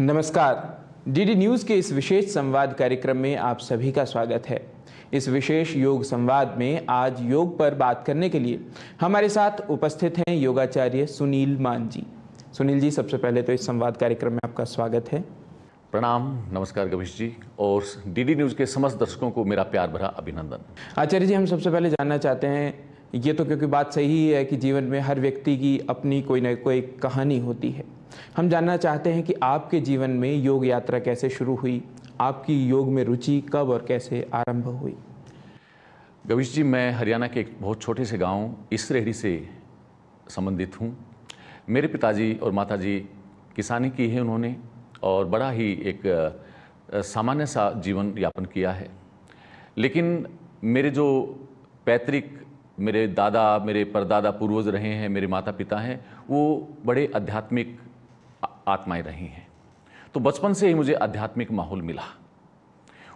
नमस्कार। DD news के इस विशेष संवाद कार्यक्रम में आप सभी का स्वागत है। इस विशेष योग संवाद में आज योग पर बात करने के लिए हमारे साथ उपस्थित हैं योगाचार्य सुनील मान जी। सुनील जी, सबसे पहले तो इस संवाद कार्यक्रम में आपका स्वागत है। प्रणाम, नमस्कार गवीश जी, और डीडी न्यूज़ के समस्त दर्शकों को मेरा प्यार भरा अभिनंदन। आचार्य जी, हम सबसे पहले जानना चाहते हैं, ये तो क्योंकि बात सही है कि जीवन में हर व्यक्ति की अपनी कोई ना कोई कहानी होती है। हम जानना चाहते हैं कि आपके जीवन में योग यात्रा कैसे शुरू हुई, आपकी योग में रुचि कब और कैसे आरंभ हुई? गवीश जी, मैं हरियाणा के एक बहुत छोटे से गांव इसरेहड़ी से संबंधित हूं। मेरे पिताजी और माताजी किसानी की है उन्होंने, और बड़ा ही एक सामान्य सा जीवन यापन किया है। लेकिन मेरे जो पैतृक, मेरे दादा, मेरे परदादा पूर्वज रहे हैं, मेरे माता पिता हैं, वो बड़े आध्यात्मिक आत्माएं रही हैं। तो बचपन से ही मुझे आध्यात्मिक माहौल मिला।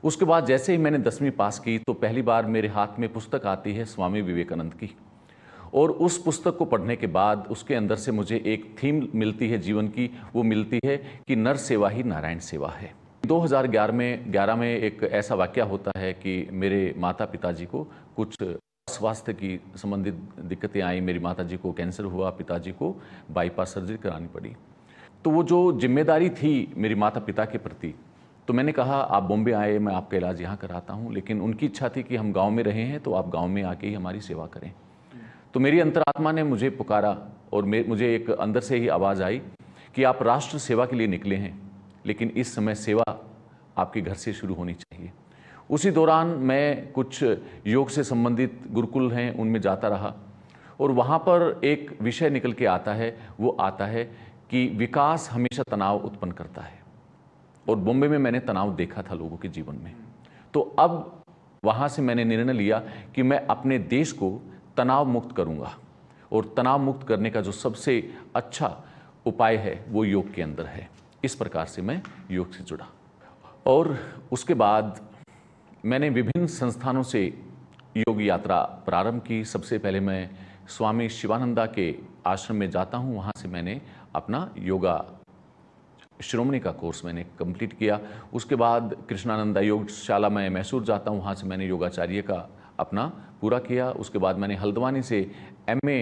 उसके बाद जैसे ही मैंने 10वीं पास की तो पहली बार मेरे हाथ में पुस्तक आती है स्वामी विवेकानंद की, और उस पुस्तक को पढ़ने के बाद उसके अंदर से मुझे एक थीम मिलती है जीवन की। वो मिलती है कि नर सेवा ही नारायण सेवा है। 2011 में एक ऐसा वाकया होता है कि मेरे माता पिताजी को कुछ स्वास्थ्य की संबंधित दिक्कतें आई। मेरी माताजी को कैंसर हुआ, पिताजी को बाईपास सर्जरी करानी पड़ी। तो वो जो जिम्मेदारी थी मेरी माता पिता के प्रति, तो मैंने कहा आप बॉम्बे आए, मैं आपका इलाज यहाँ कराता हूँ। लेकिन उनकी इच्छा थी कि हम गांव में रहे हैं तो आप गांव में आके ही हमारी सेवा करें। तो मेरी अंतरात्मा ने मुझे पुकारा और मुझे एक अंदर से ही आवाज़ आई कि आप राष्ट्र सेवा के लिए निकले हैं, लेकिन इस समय सेवा आपके घर से शुरू होनी चाहिए। उसी दौरान मैं कुछ योग से संबंधित गुरुकुल हैं उनमें जाता रहा, और वहाँ पर एक विषय निकल के आता है। वो आता है कि विकास हमेशा तनाव उत्पन्न करता है, और बॉम्बे में मैंने तनाव देखा था लोगों के जीवन में। तो अब वहाँ से मैंने निर्णय लिया कि मैं अपने देश को तनाव मुक्त करूँगा, और तनाव मुक्त करने का जो सबसे अच्छा उपाय है वो योग के अंदर है। इस प्रकार से मैं योग से जुड़ा, और उसके बाद मैंने विभिन्न संस्थानों से योग यात्रा प्रारंभ की। सबसे पहले मैं स्वामी शिवानंदा के आश्रम में जाता हूँ, वहाँ से मैंने अपना योगा श्रोमणी का कोर्स मैंने कंप्लीट किया। उसके बाद कृष्णानंदा योगशाला में मैसूर जाता हूँ, वहाँ से मैंने योगाचार्य का अपना पूरा किया। उसके बाद मैंने हल्द्वानी से MA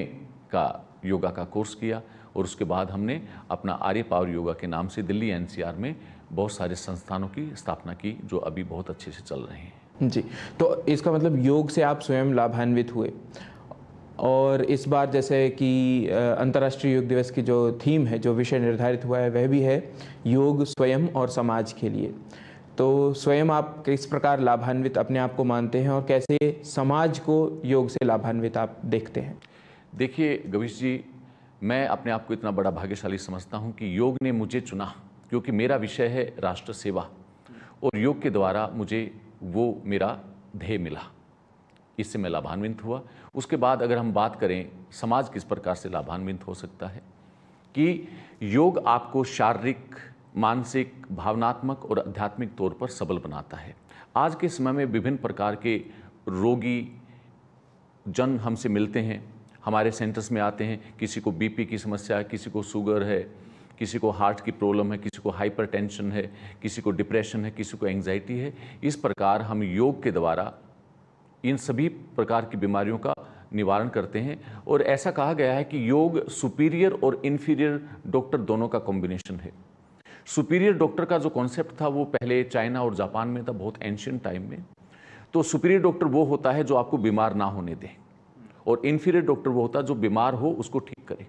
का योगा का कोर्स किया, और उसके बाद हमने अपना आर्य पावर योगा के नाम से दिल्ली NCR में बहुत सारे संस्थानों की स्थापना की, जो अभी बहुत अच्छे से चल रहे हैं। जी, तो इसका मतलब योग से आप स्वयं लाभान्वित हुए। और इस बार जैसे कि अंतर्राष्ट्रीय योग दिवस की जो थीम है, जो विषय निर्धारित हुआ है, वह भी है योग स्वयं और समाज के लिए। तो स्वयं आप किस प्रकार लाभान्वित अपने आप को मानते हैं, और कैसे समाज को योग से लाभान्वित आप देखते हैं? देखिए गवीश जी, मैं अपने आप को इतना बड़ा भाग्यशाली समझता हूँ कि योग ने मुझे चुना, क्योंकि मेरा विषय है राष्ट्र सेवा, और योग के द्वारा मुझे वो मेरा ध्येय मिला। इससे मैं लाभान्वित हुआ। उसके बाद अगर हम बात करें समाज किस प्रकार से लाभान्वित हो सकता है, कि योग आपको शारीरिक, मानसिक, भावनात्मक और आध्यात्मिक तौर पर सबल बनाता है। आज के समय में विभिन्न प्रकार के रोगी जन हमसे मिलते हैं, हमारे सेंटर्स में आते हैं। किसी को BP की समस्या है, किसी को शुगर है, किसी को हार्ट की प्रॉब्लम है, किसी को हाइपरटेंशन है, किसी को डिप्रेशन है, किसी को एंग्जाइटी है। इस प्रकार हम योग के द्वारा इन सभी प्रकार की बीमारियों का निवारण करते हैं। और ऐसा कहा गया है कि योग सुपीरियर और इन्फीरियर डॉक्टर दोनों का कॉम्बिनेशन है। सुपीरियर डॉक्टर का जो कॉन्सेप्ट था वो पहले चाइना और जापान में था, बहुत एंशिएंट टाइम में। तो सुपीरियर डॉक्टर वो होता है जो आपको बीमार ना होने दे, और इन्फीरियर डॉक्टर वो होता है जो बीमार हो उसको ठीक करे।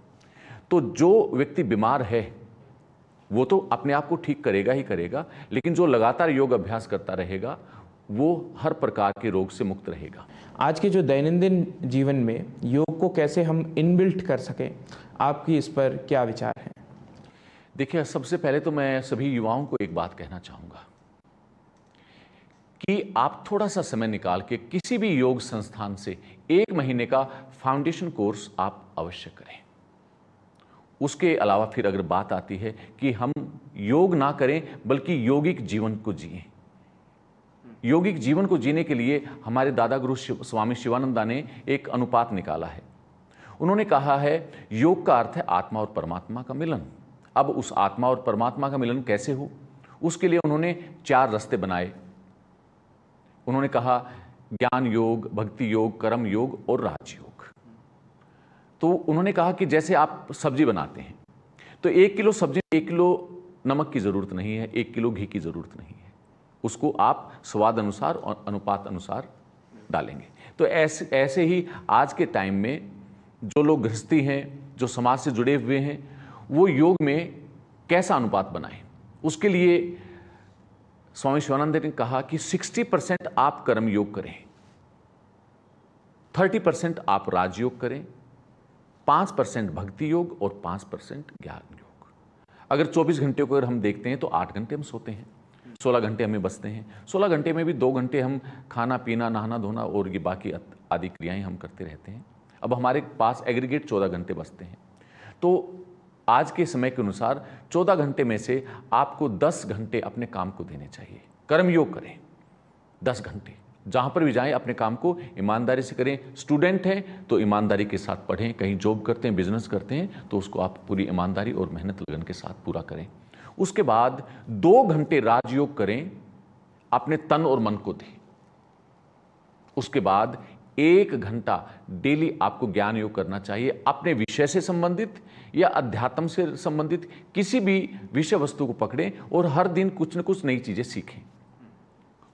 तो जो व्यक्ति बीमार है वो तो अपने आप को ठीक करेगा ही करेगा, लेकिन जो लगातार योग अभ्यास करता रहेगा वो हर प्रकार के रोग से मुक्त रहेगा। आज के जो दैनंदिन जीवन में योग को कैसे हम इनबिल्ट कर सकें, आपकी इस पर क्या विचार है? देखिए, सबसे पहले तो मैं सभी युवाओं को एक बात कहना चाहूँगा कि आप थोड़ा सा समय निकाल के किसी भी योग संस्थान से 1 महीने का फाउंडेशन कोर्स आप अवश्य करें। उसके अलावा फिर अगर बात आती है कि हम योग ना करें बल्कि यौगिक जीवन को जिएं, यौगिक जीवन को जीने के लिए हमारे दादा गुरु स्वामी शिवानंदा ने एक अनुपात निकाला है। उन्होंने कहा है योग का अर्थ है आत्मा और परमात्मा का मिलन। अब उस आत्मा और परमात्मा का मिलन कैसे हो, उसके लिए उन्होंने 4 रास्ते बनाए। उन्होंने कहा ज्ञान योग, भक्ति योग, कर्म योग और राजयोग। तो उन्होंने कहा कि जैसे आप सब्जी बनाते हैं तो 1 किलो सब्जी में 1 किलो नमक की ज़रूरत नहीं है, 1 किलो घी की ज़रूरत नहीं है, उसको आप स्वाद अनुसार और अनुपात अनुसार डालेंगे। तो ऐसे ही आज के टाइम में जो लोग गृहस्थी हैं, जो समाज से जुड़े हुए हैं, वो योग में कैसा अनुपात बनाएं, उसके लिए स्वामी शिवानंद ने कहा कि 60% आप कर्म योग करें, 30% आप राजयोग करें, 5% भक्ति योग और 5% ज्ञान योग। अगर 24 घंटे को अगर हम देखते हैं तो 8 घंटे हम सोते हैं, 16 घंटे हमें बचते हैं। 16 घंटे में भी 2 घंटे हम खाना पीना, नहाना धोना और ये बाकी आदि क्रियाएं हम करते रहते हैं। अब हमारे पास एग्रीगेट 14 घंटे बचते हैं। तो आज के समय के अनुसार 14 घंटे में से आपको 10 घंटे अपने काम को देने चाहिए। कर्मयोग करें 10 घंटे, जहाँ पर भी जाएं अपने काम को ईमानदारी से करें। स्टूडेंट हैं तो ईमानदारी के साथ पढ़ें, कहीं जॉब करते हैं, बिजनेस करते हैं तो उसको आप पूरी ईमानदारी और मेहनत लगन के साथ पूरा करें। उसके बाद 2 घंटे राजयोग करें, अपने तन और मन को दें। उसके बाद 1 घंटा डेली आपको ज्ञान योग करना चाहिए, अपने विषय से संबंधित या अध्यात्म से संबंधित किसी भी विषय वस्तु को पकड़ें और हर दिन कुछ न कुछ नई चीजें सीखें।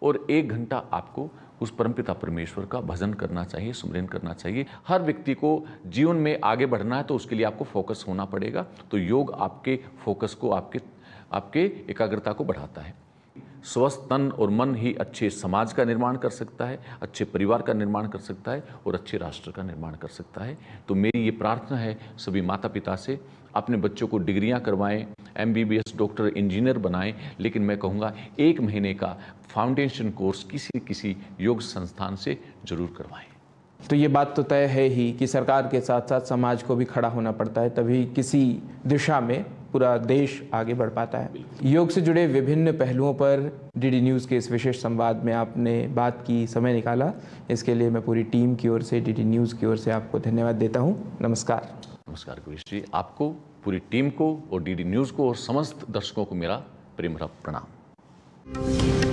और 1 घंटा आपको उस परमपिता परमेश्वर का भजन करना चाहिए, सुमिरन करना चाहिए। हर व्यक्ति को जीवन में आगे बढ़ना है तो उसके लिए आपको फोकस होना पड़ेगा। तो योग आपके फोकस को, आपके एकाग्रता को बढ़ाता है। स्वस्थ तन और मन ही अच्छे समाज का निर्माण कर सकता है, अच्छे परिवार का निर्माण कर सकता है और अच्छे राष्ट्र का निर्माण कर सकता है। तो मेरी ये प्रार्थना है सभी माता पिता से, अपने बच्चों को डिग्रियां करवाएं, MBBS डॉक्टर इंजीनियर बनाएं, लेकिन मैं कहूँगा 1 महीने का फाउंडेशन कोर्स किसी योग संस्थान से जरूर करवाएं। तो ये बात तो तय है ही कि सरकार के साथ साथ समाज को भी खड़ा होना पड़ता है, तभी किसी दिशा में पूरा देश आगे बढ़ पाता है। योग से जुड़े विभिन्न पहलुओं पर DD न्यूज़ के इस विशेष संवाद में आपने बात की, समय निकाला, इसके लिए मैं पूरी टीम की ओर से, DD न्यूज़ की ओर से आपको धन्यवाद देता हूँ। नमस्कार। नमस्कार कविश जी, आपको, पूरी टीम को और DD न्यूज़ को और समस्त दर्शकों को मेरा प्रेम भरा प्रणाम।